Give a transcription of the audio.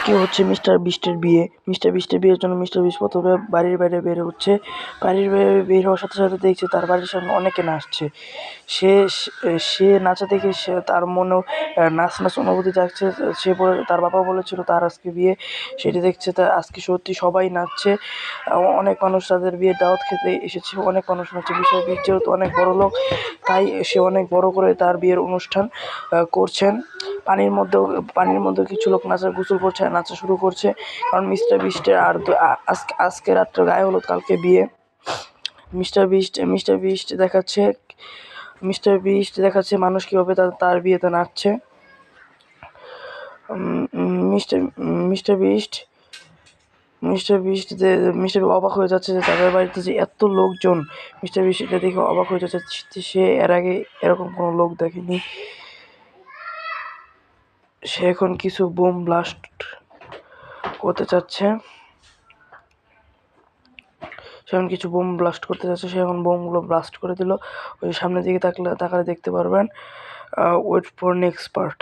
আজকে হচ্ছে মিস্টার বিস্টের বিয়ে। মিস্টার বিস্টের বিয়ের জন্য মিস্টার বিস্ট প্রথমে বাড়ির বাইরে বের হচ্ছে। বাড়ির বাইরে বের হওয়ার সাথে সাথে দেখছে তার বাড়ির সামনে অনেকে নাচছে। সে সে নাচা দেখে তার মনেও নাচ নাচ অনুভূতি জাগছে। সে তার বাবা বলেছিল তার আজকে বিয়ে, সেটি দেখছে তা আজকে সত্যি সবাই নাচছে। অনেক মানুষ তাদের বিয়ের দাওয়াত খেতে এসেছে, অনেক মানুষ নাচছে। মিস্টার বিস্ট যেহেতু অনেক বড় লোক, তাই সে অনেক বড় করে তার বিয়ের অনুষ্ঠান করছেন। পানির মধ্যেও কিছু লোক গোসল করছে, নাচা শুরু করছে, কারণ মিস্টার বিস্টের আজকে রাত্রে গায়ে হলুদ, কালকে বিয়ে। মিস্টার বিস্ট দেখাচ্ছে মানুষ কীভাবে তার বিয়েতে নাচছে। Mister mister beast mister beast যে মিস্টার অবাক হয়ে যাচ্ছে যে তাদের বাড়িতে যে এত লোকজন। মিস্টার বিস্ট এটা দেখে অবাক হয়ে যাচ্ছে, সে এর আগে এরকম কোনো লোক দেখেনি। সে এখন কিছু বোম ব্লাস্ট করতে চাচ্ছে। সে এখন বোমগুলো ব্লাস্ট করে দিল। ওই সামনের দিকে তাকালে দেখতে পারবেন। Wait for next part.